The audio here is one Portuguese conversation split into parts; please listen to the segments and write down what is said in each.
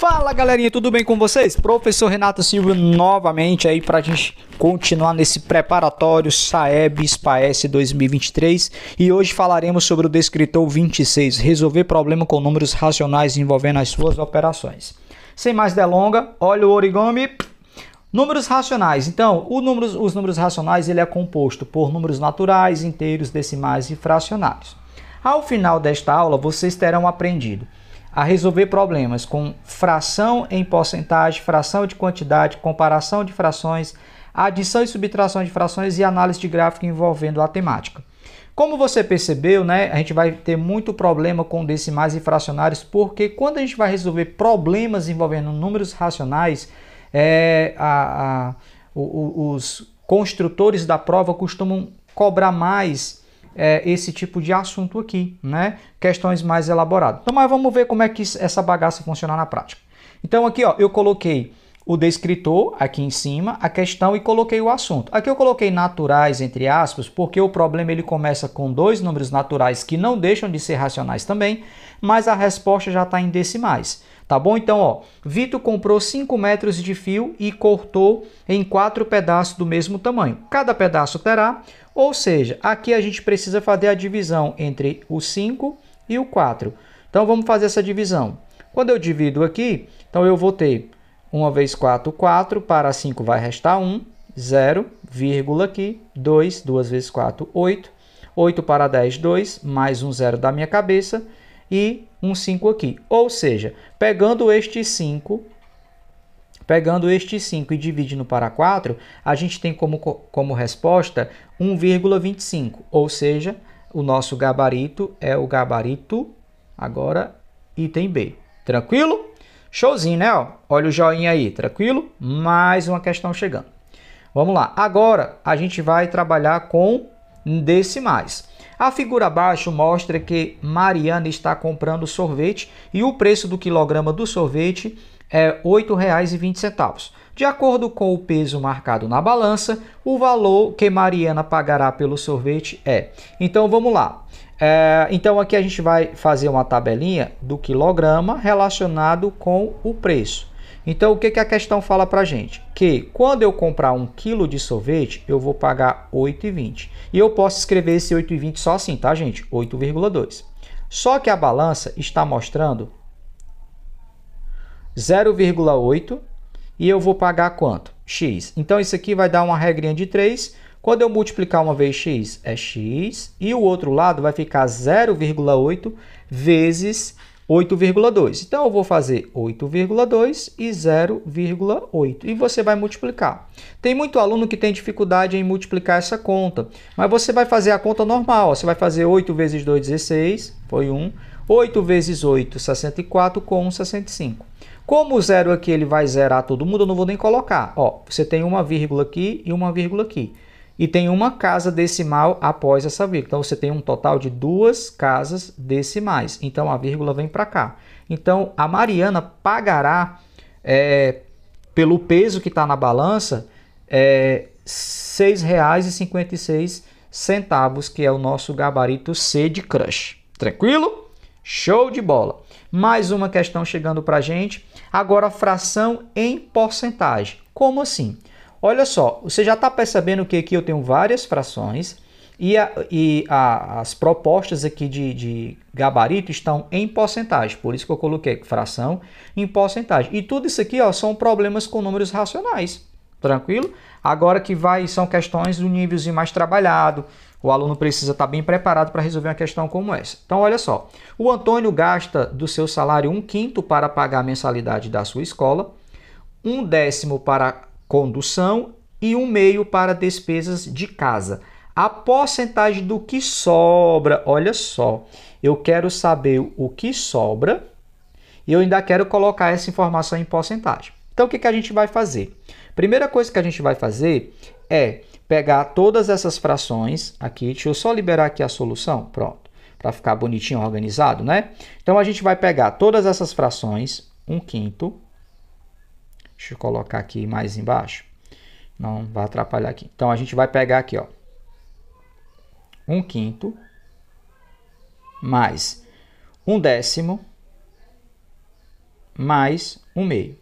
Fala galerinha, tudo bem com vocês? Professor Renato Silva novamente aí pra gente continuar nesse preparatório SAEB/SPAES 2023 e hoje falaremos sobre o descritor 26, resolver problema com números racionais envolvendo as suas operações. Sem mais delonga, olha o origami. Números racionais. Então, os números racionais ele é composto por números naturais, inteiros, decimais e fracionários. Ao final desta aula, vocês terão aprendido a resolver problemas com fração em porcentagem, fração de quantidade, comparação de frações, adição e subtração de frações e análise de gráfico envolvendo a temática. Como você percebeu, né, a gente vai ter muito problema com decimais e fracionários, porque quando a gente vai resolver problemas envolvendo números racionais, os construtores da prova costumam cobrar mais esse tipo de assunto aqui, né? Questões mais elaboradas. Então, mas vamos ver como é que essa bagaça funciona na prática. Então, aqui, ó, eu coloquei o descritor aqui em cima, a questão e coloquei o assunto. Aqui eu coloquei naturais, entre aspas, porque o problema ele começa com dois números naturais que não deixam de ser racionais também, mas a resposta já está em decimais. Tá bom? Então, ó, Vitor comprou 5 metros de fio e cortou em 4 pedaços do mesmo tamanho. Cada pedaço terá, ou seja, aqui a gente precisa fazer a divisão entre o 5 e o 4. Então, vamos fazer essa divisão. Quando eu divido aqui, então eu vou ter 1 vezes 4, 4, para 5 vai restar 1, 0, vírgula aqui, 2, 2 vezes 4, 8, 8 para 10, 2, mais um 0 da minha cabeça, e um 5 aqui. Ou seja, pegando este 5 e dividindo para 4, a gente tem como resposta 1,25. Ou seja, o nosso gabarito é o gabarito, agora, item B. Tranquilo? Showzinho, né? Ó, olha o joinha aí, tranquilo? Mais uma questão chegando. Vamos lá. Agora, a gente vai trabalhar com decimais. A figura abaixo mostra que Mariana está comprando sorvete e o preço do quilograma do sorvete é R$ 8,20. De acordo com o peso marcado na balança, o valor que Mariana pagará pelo sorvete é... Então, vamos lá. Então, aqui a gente vai fazer uma tabelinha do quilograma relacionado com o preço. Então, o que a questão fala para a gente? Que quando eu comprar 1 kg de sorvete, eu vou pagar R$ 8,20. E eu posso escrever esse 8,20 só assim, tá, gente? 8,2. Só que a balança está mostrando 0,8 e eu vou pagar quanto? X. Então, isso aqui vai dar uma regrinha de 3. Quando eu multiplicar uma vez x, é x. E o outro lado vai ficar 0,8 vezes 8,2. Então, eu vou fazer 8,2 e 0,8. E você vai multiplicar. Tem muito aluno que tem dificuldade em multiplicar essa conta. Mas você vai fazer a conta normal. Você vai fazer 8 vezes 2, 16. Foi 1. 8 vezes 8, 64. Com 1, 65. Como o zero aqui ele vai zerar todo mundo, eu não vou nem colocar. Ó, você tem uma vírgula aqui e uma vírgula aqui. E tem uma casa decimal após essa vírgula. Então, você tem um total de 2 casas decimais. Então, a vírgula vem para cá. Então, a Mariana pagará, pelo peso que está na balança, R$ 6,56, que é o nosso gabarito C de crush. Tranquilo? Show de bola! Mais uma questão chegando para a gente. Agora, fração em porcentagem. Como assim? Olha só, você já está percebendo que aqui eu tenho várias frações e as propostas aqui de gabarito estão em porcentagem. Por isso que eu coloquei fração em porcentagem. E tudo isso aqui, ó, são problemas com números racionais. Tranquilo? Agora que são questões do nívelzinho mais trabalhado. O aluno precisa estar bem preparado para resolver uma questão como essa. Então, olha só. O Antônio gasta do seu salário 1/5 para pagar a mensalidade da sua escola, 1/10 para condução e 1/2 para despesas de casa. A porcentagem do que sobra, olha só, eu quero saber o que sobra e eu ainda quero colocar essa informação em porcentagem. Então, o que a gente vai fazer? Primeira coisa que a gente vai fazer é pegar todas essas frações aqui, deixa eu só liberar aqui a solução, pronto, para ficar bonitinho, organizado, né? Então, a gente vai pegar todas essas frações, 1/5, deixa eu colocar aqui mais embaixo. Não vai atrapalhar aqui. Então, a gente vai pegar aqui, ó. 1/5 mais 1/10 mais 1/2.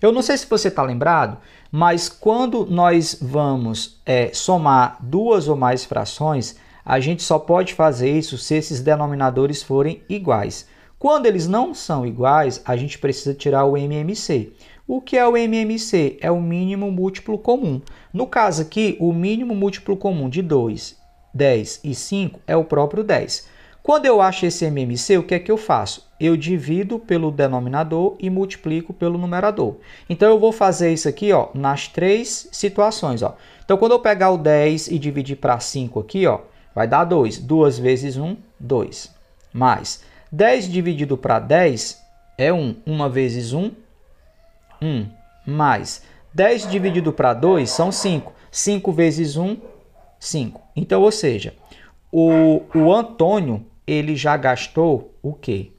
Eu não sei se você está lembrado, mas quando nós vamos somar duas ou mais frações, a gente só pode fazer isso se esses denominadores forem iguais. Quando eles não são iguais, a gente precisa tirar o MMC. O que é o MMC? É o mínimo múltiplo comum. No caso aqui, o mínimo múltiplo comum de 2, 10 e 5 é o próprio 10. Quando eu acho esse MMC, o que é que eu faço? Eu divido pelo denominador e multiplico pelo numerador. Então, eu vou fazer isso aqui, ó, nas três situações. Ó. Então, quando eu pegar o 10 e dividir para 5 aqui, ó, vai dar 2. 2 vezes 1, 2. Mais 10 dividido para 10 é 1. 1 vezes 1, 1. Mais 10 dividido para 2 são 5. 5 vezes 1, 5. Então, ou seja, o Antônio, ele já gastou o quê?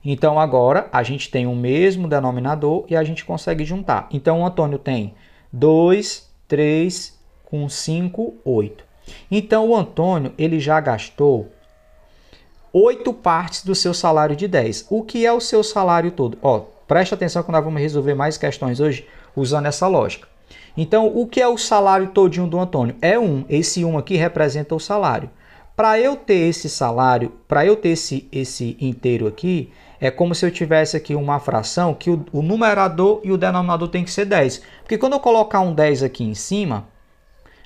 Então, agora, a gente tem o mesmo denominador e a gente consegue juntar. Então, o Antônio tem 2, 3, com 5, 8. Então, o Antônio, ele já gastou 8 partes do seu salário de 10. O que é o seu salário todo? Ó, presta atenção que nós vamos resolver mais questões hoje usando essa lógica. Então, o que é o salário todinho do Antônio? É 1. Esse 1 aqui representa o salário. Para eu ter esse salário, para eu ter esse inteiro aqui, é como se eu tivesse aqui uma fração que o numerador e o denominador tem que ser 10. Porque quando eu colocar um 10 aqui em cima,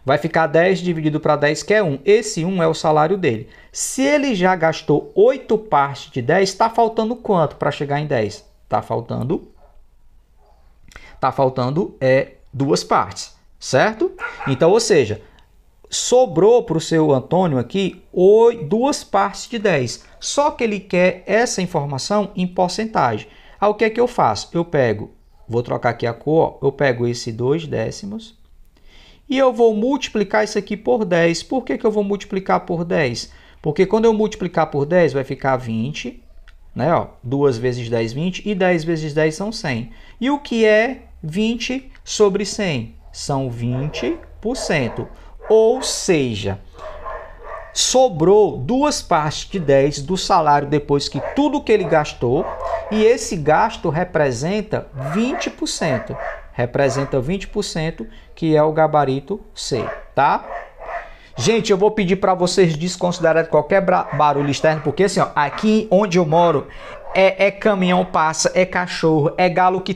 vai ficar 10 dividido para 10, que é 1. Esse 1 é o salário dele. Se ele já gastou 8 partes de 10, está faltando quanto para chegar em 10? Está faltando 2 partes, certo? Então, ou seja, sobrou para o seu Antônio aqui 2 partes de 10. Só que ele quer essa informação em porcentagem. Aí o que é que eu faço? Eu pego, vou trocar aqui a cor, eu pego esse 2 décimos e eu vou multiplicar isso aqui por 10. Por que eu vou multiplicar por 10? Porque quando eu multiplicar por 10 vai ficar 20, né? Ó, 2 vezes 10, 20, e 10 vezes 10 são 100. E o que é 20 sobre 100? São 20%. Ou seja, sobrou 2 partes de 10 do salário depois que tudo que ele gastou, e esse gasto representa 20%. Representa 20%, que é o gabarito C, tá? Gente, eu vou pedir para vocês desconsiderarem qualquer barulho externo, porque assim, ó, aqui onde eu moro é caminhão passa, é cachorro, é galo que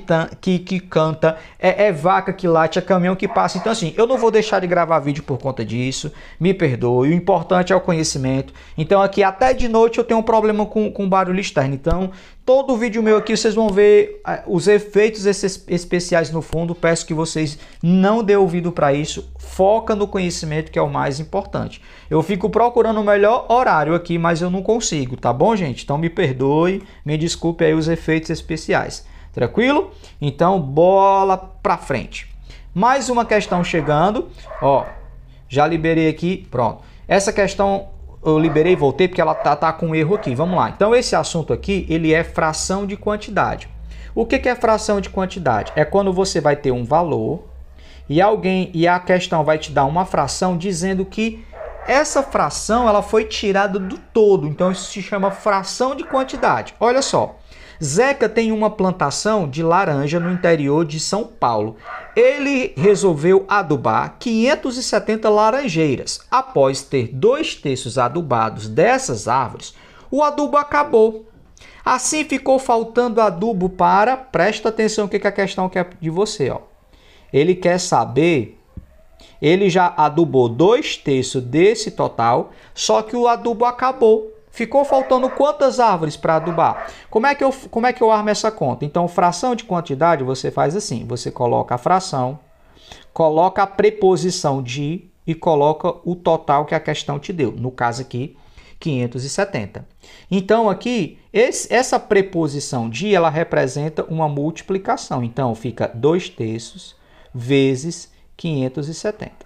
canta, é vaca que late, é caminhão que passa. Então assim, eu não vou deixar de gravar vídeo por conta disso, me perdoe, o importante é o conhecimento. Então aqui até de noite eu tenho um problema com barulho externo, então todo vídeo meu aqui vocês vão ver os efeitos especiais no fundo. Peço que vocês não dêem ouvido para isso, foca no conhecimento que é o mais importante. Eu fico procurando o melhor horário aqui, mas eu não consigo, tá bom, gente? Então me perdoe, me desculpe aí os efeitos especiais. Tranquilo? Então, bola pra frente. Mais uma questão chegando. Ó, já liberei aqui, pronto. Essa questão eu liberei e voltei porque ela tá com erro aqui. Vamos lá. Então, esse assunto aqui, ele é fração de quantidade. O que é fração de quantidade? É quando você vai ter um valor e a questão vai te dar uma fração dizendo que essa fração ela foi tirada do todo. Então, isso se chama fração de quantidade. Olha só. Zeca tem uma plantação de laranja no interior de São Paulo. Ele resolveu adubar 570 laranjeiras. Após ter 2/3 adubados dessas árvores, o adubo acabou. Assim ficou faltando adubo para... Presta atenção o que a questão quer de você. Ó. Ele quer saber... Ele já adubou 2/3 desse total, só que o adubo acabou. Ficou faltando quantas árvores para adubar? Como é que eu armo essa conta? Então, fração de quantidade, você faz assim. Você coloca a fração, coloca a preposição de e coloca o total que a questão te deu. No caso aqui, 570. Então, aqui, essa preposição de, ela representa uma multiplicação. Então, fica 2/3 vezes 570.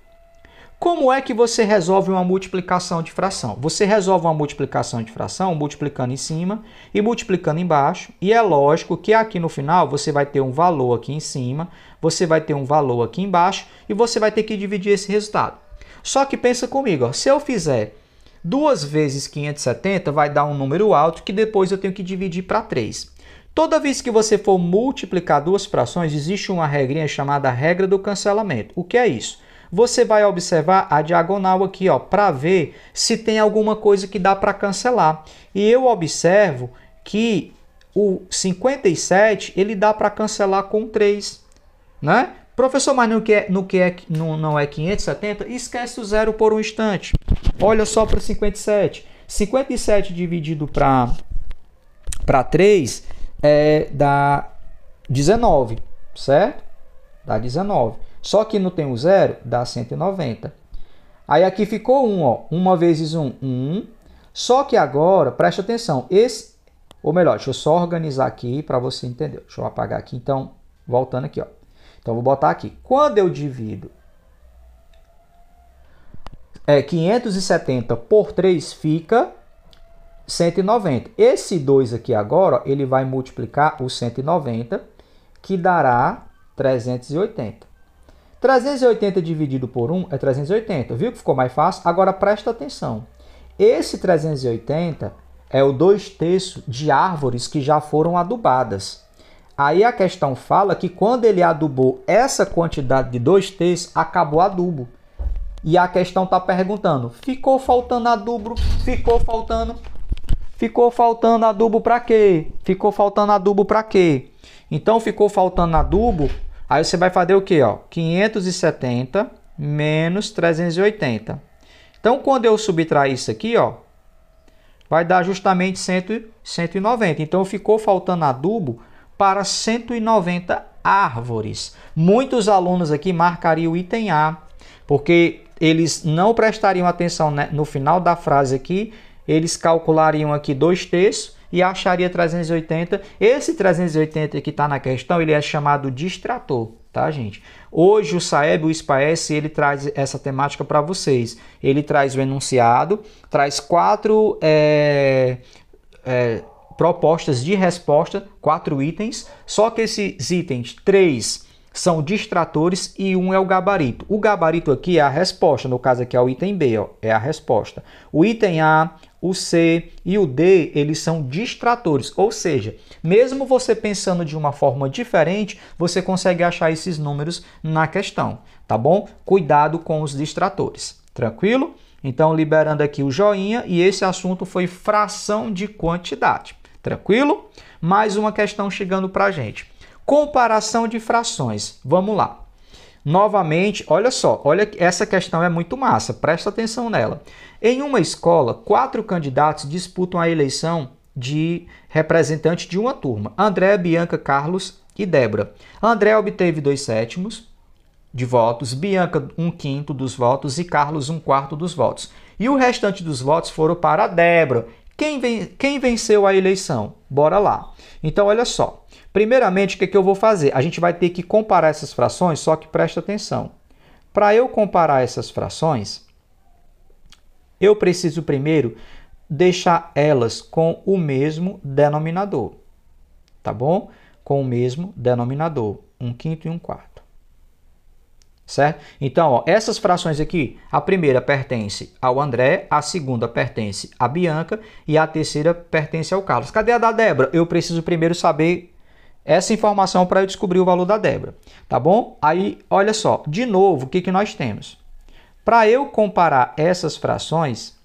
Como é que você resolve uma multiplicação de fração? Você resolve uma multiplicação de fração multiplicando em cima e multiplicando embaixo. E é lógico que aqui no final você vai ter um valor aqui em cima, você vai ter um valor aqui embaixo e você vai ter que dividir esse resultado. Só que pensa comigo, ó, se eu fizer 2 vezes 570 vai dar um número alto que depois eu tenho que dividir para 3. Toda vez que você for multiplicar duas frações, existe uma regrinha chamada regra do cancelamento. O que é isso? Você vai observar a diagonal aqui, ó, para ver se tem alguma coisa que dá para cancelar. E eu observo que o 57, ele dá para cancelar com 3, né? Professor, mas não é 570? Esquece o zero por um instante. Olha só para 57. 57 dividido para 3 dá 19, certo? Dá 19. Só que não tem o zero, dá 190. Aí aqui ficou 1, ó. 1 vezes 1, 1. Só que agora, preste atenção, ou melhor, deixa eu só organizar aqui para você entender. Deixa eu apagar aqui, então, voltando aqui, ó. Então, vou botar aqui. Quando eu divido 570 por 3, fica 190. Esse 2 aqui agora, ó, ele vai multiplicar o 190, que dará 380. 380 dividido por 1 é 380. Viu que ficou mais fácil? Agora, presta atenção. Esse 380 é o 2/3 de árvores que já foram adubadas. Aí a questão fala que quando ele adubou essa quantidade de 2/3, acabou o adubo. E a questão está perguntando, ficou faltando adubo? Ficou faltando adubo para quê? Ficou faltando adubo para quê? Então, ficou faltando adubo, aí você vai fazer o quê? Ó? 570 menos 380. Então, quando eu subtrair isso aqui, ó, vai dar justamente 190. Então, ficou faltando adubo para 190 árvores. Muitos alunos aqui marcariam o item A, porque eles não prestariam atenção, né? No final da frase aqui, eles calculariam aqui 2/3 e acharia 380. Esse 380 que está na questão, ele é chamado distrator, tá, gente? Hoje o SAEB, o SPAES, ele traz essa temática para vocês. Ele traz o enunciado, traz 4 propostas de resposta, 4 itens, só que esses itens, 3 são distratores e 1 é o gabarito. O gabarito aqui é a resposta, no caso aqui é o item B, ó, é a resposta. O item A, o C e o D, eles são distratores, ou seja, mesmo você pensando de uma forma diferente, você consegue achar esses números na questão, tá bom? Cuidado com os distratores, tranquilo? Então, liberando aqui o joinha, e esse assunto foi fração de quantidade, tranquilo? Mais uma questão chegando para a gente. Comparação de frações. Vamos lá. Novamente, olha só, olha, essa questão é muito massa, presta atenção nela. Em uma escola, 4 candidatos disputam a eleição de representante de uma turma. André, Bianca, Carlos e Débora. André obteve 2/7 de votos, Bianca 1/5 dos votos e Carlos 1/4 dos votos. E o restante dos votos foram para a Débora. Quem venceu a eleição? Bora lá. Então, olha só. Primeiramente, o que eu vou fazer? A gente vai ter que comparar essas frações, só que presta atenção. Para eu comparar essas frações, eu preciso primeiro deixar elas com o mesmo denominador. Tá bom? Com o mesmo denominador. 1/5 e 1/4. Certo? Então, ó, essas frações aqui, a primeira pertence ao André, a segunda pertence à Bianca e a terceira pertence ao Carlos. Cadê a da Débora? Eu preciso primeiro saber essa informação para eu descobrir o valor da Débora, tá bom? Aí, olha só, de novo, o que nós temos? Para eu comparar essas frações,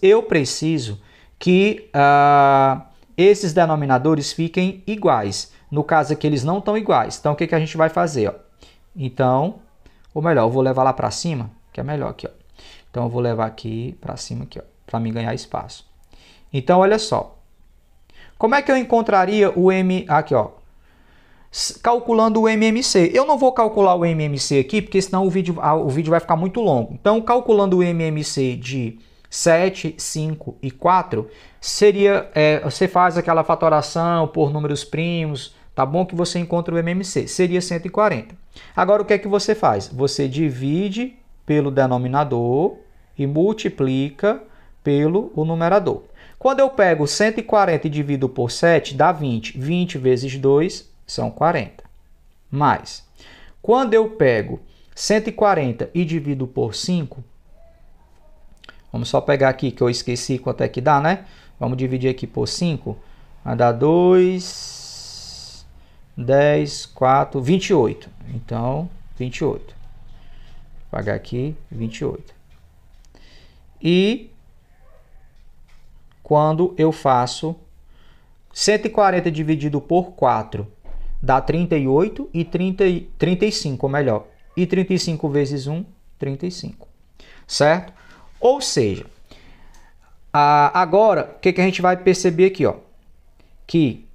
eu preciso que esses denominadores fiquem iguais. No caso aqui, eles não estão iguais. Então, o que a gente vai fazer? Ó? Então, ou melhor, eu vou levar lá para cima, que é melhor aqui. Ó. Então, eu vou levar aqui para cima, para mim ganhar espaço. Então, olha só. Como é que eu encontraria o M aqui, ó? Calculando o MMC. Eu não vou calcular o MMC aqui, porque senão o vídeo vai ficar muito longo. Então, calculando o MMC de 7, 5 e 4, seria, você faz aquela fatoração por números primos, tá bom? Que você encontra o MMC. Seria 140. Agora, o que é que você faz? Você divide pelo denominador e multiplica pelo numerador. Quando eu pego 140 e divido por 7, dá 20. 20 vezes 2 são 40. Mais, quando eu pego 140 e divido por 5, vamos só pegar aqui que eu esqueci quanto é que dá, né? Vamos dividir aqui por 5. Vai dar 2, 10, 4, 28. Então, 28. Vou pagar aqui 28. E quando eu faço 140 dividido por 4, dá 38 e 35, ou melhor. E 35 vezes 1, 35. Certo? Ou seja, agora, o que a gente vai perceber aqui, ó? Que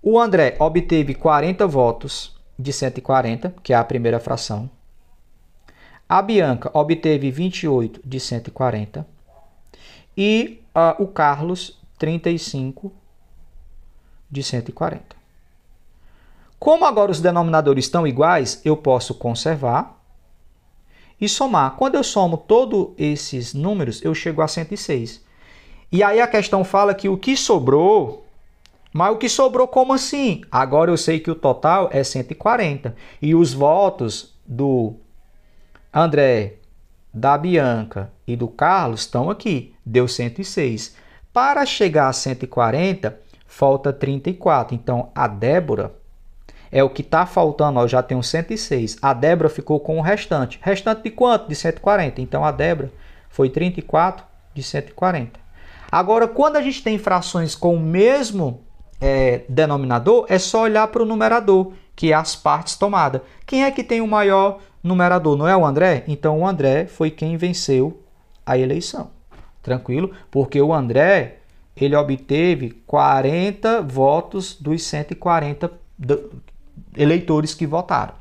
o André obteve 40 votos de 140, que é a primeira fração. A Bianca obteve 28 de 140. E o Carlos, 35 de 140. Como agora os denominadores estão iguais, eu posso conservar e somar. Quando eu somo todos esses números, eu chego a 106. E aí a questão fala que o que sobrou... Mas o que sobrou como assim? Agora eu sei que o total é 140. E os votos do André, da Bianca e do Carlos estão aqui. Deu 106. Para chegar a 140, falta 34. Então, a Débora é o que está faltando. Ó, eu já tenho 106. A Débora ficou com o restante. Restante de quanto? De 140. Então, a Débora foi 34 de 140. Agora, quando a gente tem frações com o mesmo denominador, é só olhar para o numerador, que é as partes tomadas. Quem é que tem o maior numerador? Não é o André? Então, o André foi quem venceu a eleição. Tranquilo? Porque o André, ele obteve 40 votos dos 140 eleitores que votaram.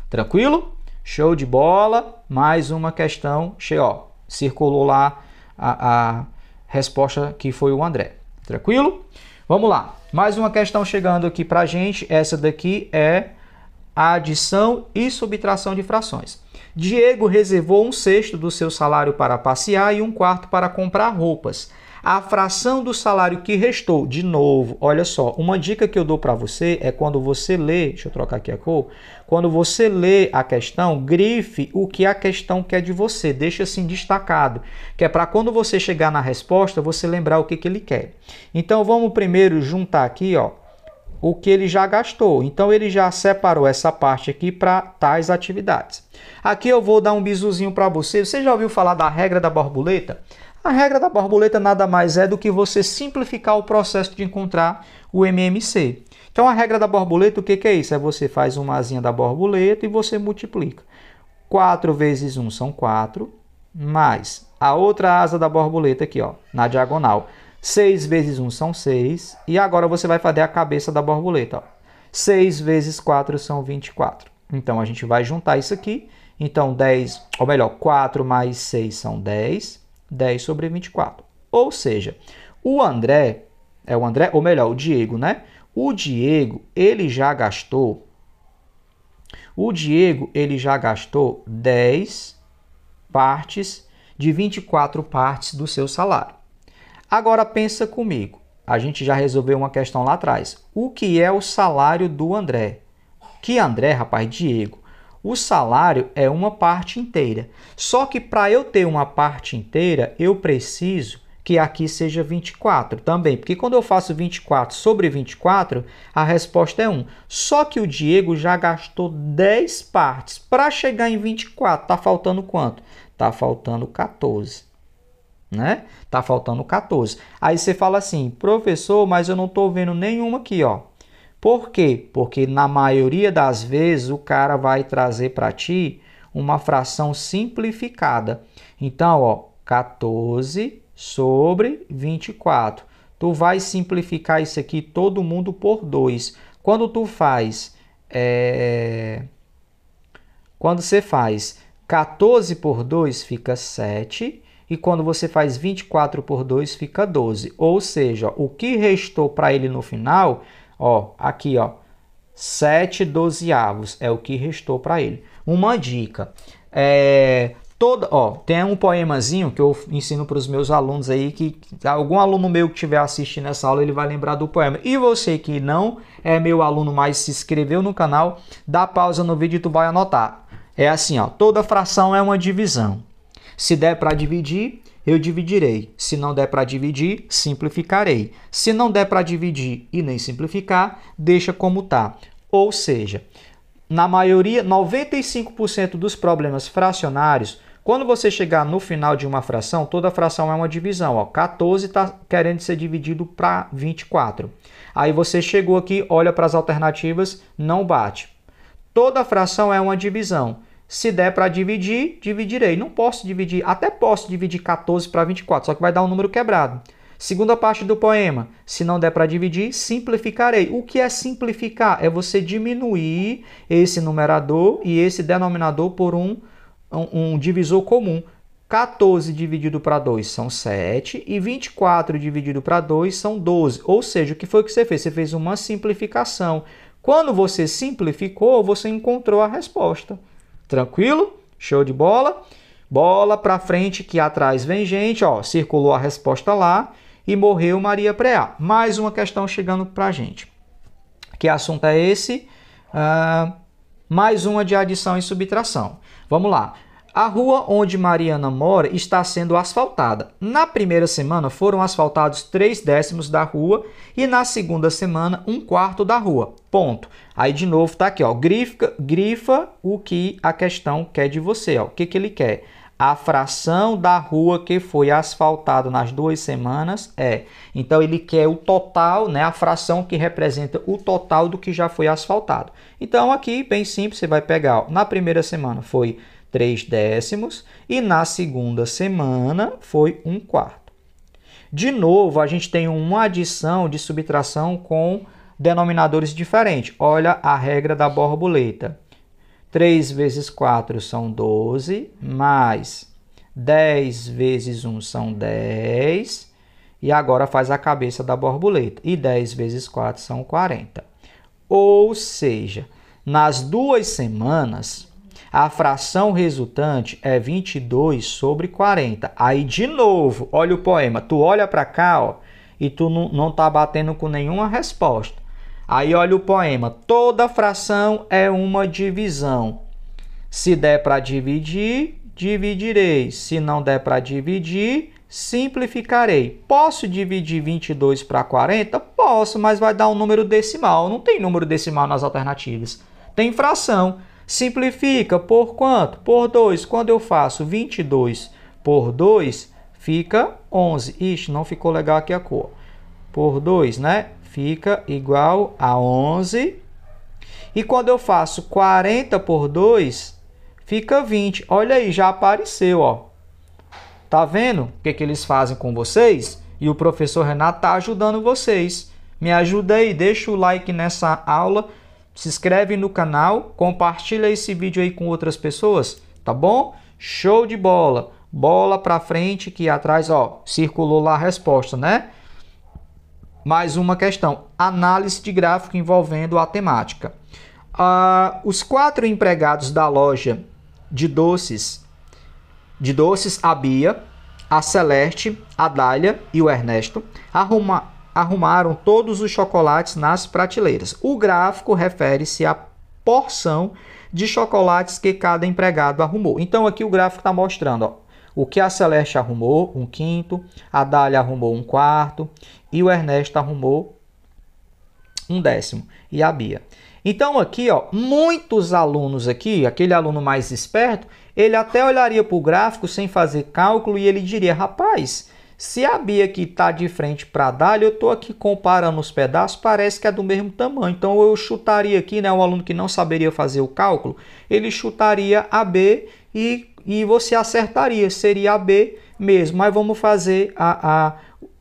Tranquilo? Show de bola. Mais uma questão. Ó, circulou lá a resposta que foi o André. Tranquilo? Vamos lá. Mais uma questão chegando aqui para a gente. Essa daqui é a adição e subtração de frações. Diego reservou 1/6 do seu salário para passear e 1/4 para comprar roupas. A fração do salário que restou, de novo, olha só, uma dica que eu dou para você é quando você lê, deixa eu trocar aqui a cor, quando você lê a questão, grife o que a questão quer de você, deixa assim destacado, que é para quando você chegar na resposta, você lembrar o que ele quer. Então, vamos primeiro juntar aqui, ó, o que ele já gastou. Então, ele já separou essa parte aqui para tais atividades. Aqui eu vou dar um bisuzinho para você. Você já ouviu falar da regra da borboleta? A regra da borboleta nada mais é do que você simplificar o processo de encontrar o MMC. Então, a regra da borboleta, o que é isso? É você faz uma asinha da borboleta e você multiplica. 4 vezes 1 são 4, mais a outra asa da borboleta aqui, ó, na diagonal. 6 vezes 1 são 6. E agora você vai fazer a cabeça da borboleta. Ó. 6 vezes 4 são 24. Então, a gente vai juntar isso aqui. Então, 10, ou melhor, 4 mais 6 são 10. 10 sobre 24. Ou seja, o André, ou melhor, o Diego, né? O Diego, ele já gastou 10 partes de 24 partes do seu salário. Agora pensa comigo. A gente já resolveu uma questão lá atrás. O que é o salário do André? Que André, rapaz, Diego. O salário é uma parte inteira. Só que para eu ter uma parte inteira, eu preciso que aqui seja 24 também. Porque quando eu faço 24 sobre 24, a resposta é 1. Só que o Diego já gastou 10 partes. Para chegar em 24, está faltando quanto? Está faltando 14. Né? Tá faltando 14. Aí você fala assim, professor, mas eu não estou vendo nenhuma aqui, ó. Por quê? Porque na maioria das vezes o cara vai trazer para ti uma fração simplificada. Então, ó, 14 sobre 24. Tu vai simplificar isso aqui todo mundo por 2. Quando tu faz, quando você faz 14 por 2 fica 7. E quando você faz 24 por 2 fica 12. Ou seja, ó, o que restou para ele no final... Ó, aqui, ó, 7/12 é o que restou para ele. Uma dica, tem um poemazinho que eu ensino para os meus alunos aí, que algum aluno meu que estiver assistindo essa aula, ele vai lembrar do poema. E você que não é meu aluno, mas se inscreveu no canal, dá pausa no vídeo e tu vai anotar. É assim, ó, toda fração é uma divisão. Se der para dividir, eu dividirei. Se não der para dividir, simplificarei. Se não der para dividir e nem simplificar, deixa como está. Ou seja, na maioria, 95% dos problemas fracionários, quando você chegar no final de uma fração, toda fração é uma divisão. Ó, 14 está querendo ser dividido para 24. Aí você chegou aqui, olha para as alternativas, não bate. Toda fração é uma divisão. Se der para dividir, dividirei. Não posso dividir, até posso dividir 14 para 24, só que vai dar um número quebrado. Segunda parte do poema, se não der para dividir, simplificarei. O que é simplificar? É você diminuir esse numerador e esse denominador por um divisor comum. 14 dividido para 2 são 7 e 24 dividido para 2 são 12. Ou seja, o que foi que você fez? Você fez uma simplificação. Quando você simplificou, você encontrou a resposta. Tranquilo? Show de bola? Bola para frente que atrás vem gente. Ó, circulou a resposta lá e morreu Maria Preá. Mais uma questão chegando para a gente. Que assunto é esse? Mais uma de adição e subtração. Vamos lá. A rua onde Mariana mora está sendo asfaltada. Na primeira semana foram asfaltados 3/10 da rua e na segunda semana 1/4 da rua. Ponto. Aí de novo está aqui, ó, grifa o que a questão quer de você. Ó. O que ele quer? A fração da rua que foi asfaltada nas 2 semanas é. Então ele quer o total, né, a fração que representa o total do que já foi asfaltado. Então aqui, bem simples, você vai pegar, ó, na primeira semana foi 3/10 e na segunda semana foi 1/4. De novo, a gente tem uma adição de subtração com denominadores diferentes. Olha a regra da borboleta. 3 vezes 4 são 12, mais 10 vezes 1 são 10. E agora faz a cabeça da borboleta. E 10 vezes 4 são 40. Ou seja, nas 2 semanas, a fração resultante é 22 sobre 40. Aí, de novo, olha o poema. Tu olha para cá, ó, e tu não tá batendo com nenhuma resposta. Aí, olha o poema. Toda fração é uma divisão. Se der para dividir, dividirei. Se não der para dividir, simplificarei. Posso dividir 22 para 40? Posso, mas vai dar um número decimal. Não tem número decimal nas alternativas. Tem fração. Simplifica por quanto? Por 2. Quando eu faço 22 por 2, fica 11. Ixi, não ficou legal aqui a cor. Por 2, né? Fica igual a 11. E quando eu faço 40 por 2, fica 20. Olha aí, já apareceu, ó. Tá vendo o que eles fazem com vocês? E o professor Renato tá ajudando vocês. Me ajuda aí, deixa o like nessa aula. Se inscreve no canal, compartilha esse vídeo aí com outras pessoas, tá bom? Show de bola! Bola para frente que atrás, ó, circulou lá a resposta, né? Mais uma questão, análise de gráfico envolvendo a temática. Os 4 empregados da loja de doces, a Bia, a Celeste, a Dália e o Ernesto, arrumaram todos os chocolates nas prateleiras. O gráfico refere-se à porção de chocolates que cada empregado arrumou. Então aqui o gráfico está mostrando, ó, o que a Celeste arrumou, 1/5, a Dália arrumou 1/4 e o Ernesto arrumou 1/10 e a Bia. Então aqui, ó, muitos alunos aqui, aquele aluno mais esperto, ele até olharia para o gráfico sem fazer cálculo e ele diria, rapaz, se a Bia aqui está de frente para a Dália, eu estou aqui comparando os pedaços, parece que é do mesmo tamanho. Então eu chutaria aqui, né, um aluno que não saberia fazer o cálculo, ele chutaria a B e você acertaria, seria a B mesmo. Mas vamos fazer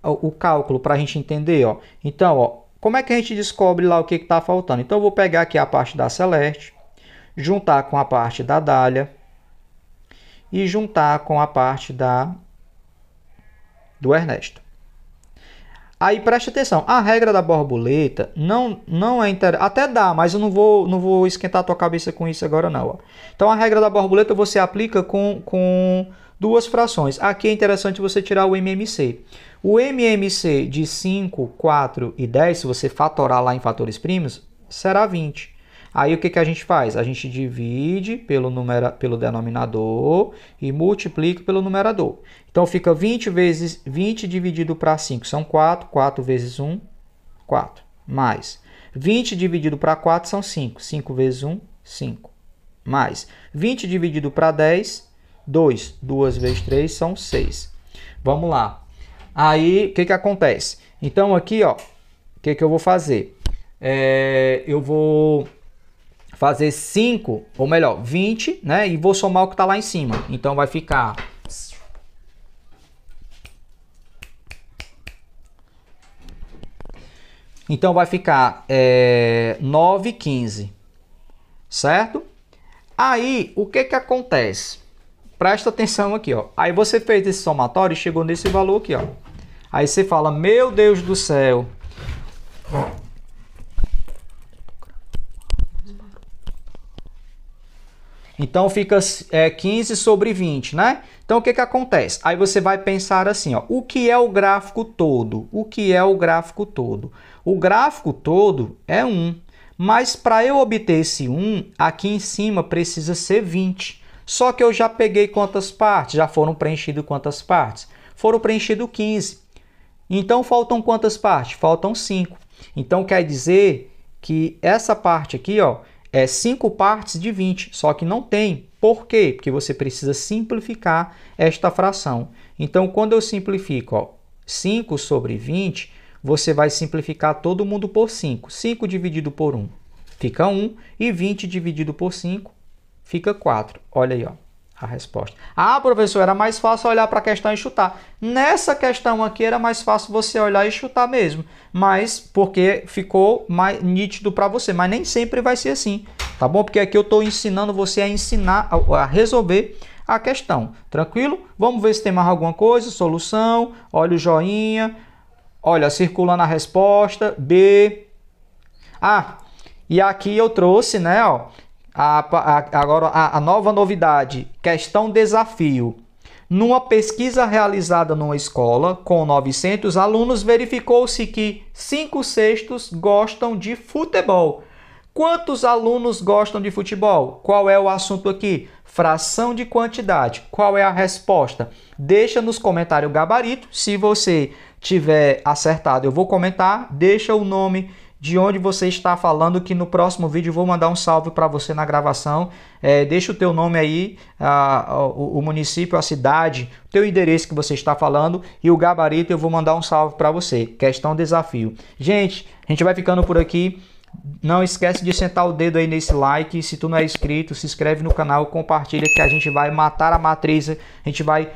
o cálculo para a gente entender, ó. Então, ó, como é que a gente descobre lá o que está faltando? Então eu vou pegar aqui a parte da Celeste, juntar com a parte da Dália e juntar com a parte do Ernesto. Aí preste atenção, a regra da borboleta não é interessante, até dá, mas eu não vou esquentar a tua cabeça com isso agora não. Ó. Então a regra da borboleta você aplica com 2 frações. Aqui é interessante você tirar o MMC. O MMC de 5, 4 e 10, se você fatorar lá em fatores primos, será 20. Aí o que que a gente faz? A gente divide pelo denominador e multiplica pelo numerador. Então fica 20 vezes 20 dividido para 5 são 4. 4 vezes 1, 4. Mais 20 dividido para 4 são 5. 5 vezes 1, 5. Mais 20 dividido para 10, 2. 2 vezes 3 são 6. Vamos lá. Aí o que que acontece? Então aqui, ó, o que que eu vou fazer? Eu vou fazer 5, ou melhor, 20, né? E vou somar o que está lá em cima. Então vai ficar... Então vai ficar 9, 15. Certo? Aí, o que que acontece? Presta atenção aqui, ó. Aí você fez esse somatório e chegou nesse valor aqui, ó. Aí você fala, meu Deus do céu. Então fica 15 sobre 20, né? Então o que que acontece? Aí você vai pensar assim, ó, o que é o gráfico todo? O que é o gráfico todo? O gráfico todo é 1, mas para eu obter esse 1, aqui em cima precisa ser 20. Só que eu já peguei quantas partes? Já foram preenchidas quantas partes? Foram preenchidas 15. Então faltam quantas partes? Faltam 5. Então quer dizer que essa parte aqui, ó, é 5 partes de 20, só que não tem. Por quê? Porque você precisa simplificar esta fração. Então, quando eu simplifico, ó, 5 sobre 20, você vai simplificar todo mundo por 5. 5 dividido por 1 fica 1 e 20 dividido por 5 fica 4. Olha aí, ó, a resposta. Ah, professor, era mais fácil olhar para a questão e chutar. Nessa questão aqui era mais fácil você olhar e chutar mesmo, mas porque ficou mais nítido para você, mas nem sempre vai ser assim, tá bom? Porque aqui eu estou ensinando você a ensinar a resolver a questão, tranquilo? Vamos ver se tem mais alguma coisa. Solução, olha o joinha, olha, circulando a resposta, B. Ah, e aqui eu trouxe, né, ó, agora a nova novidade, questão desafio. Numa pesquisa realizada numa escola com 900 alunos, verificou-se que 5/6 gostam de futebol. Quantos alunos gostam de futebol? Qual é o assunto aqui? Fração de quantidade. Qual é a resposta? Deixa nos comentários o gabarito. Se você tiver acertado, eu vou comentar. Deixa o nome de onde você está falando, que no próximo vídeo eu vou mandar um salve para você na gravação. Deixa o teu nome aí, o município, a cidade, o teu endereço que você está falando e o gabarito, eu vou mandar um salve para você. Questão desafio. Gente, a gente vai ficando por aqui. Não esquece de sentar o dedo aí nesse like. Se tu não é inscrito, se inscreve no canal, compartilha, que a gente vai matar a matriz. A gente vai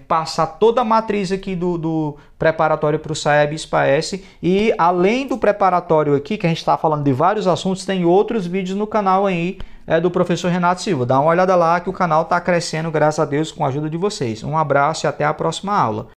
passar toda a matriz aqui do preparatório para o SAEB SPAES. E além do preparatório aqui, que a gente está falando de vários assuntos, tem outros vídeos no canal aí do professor Renato Silva. Dá uma olhada lá que o canal está crescendo, graças a Deus, com a ajuda de vocês. Um abraço e até a próxima aula.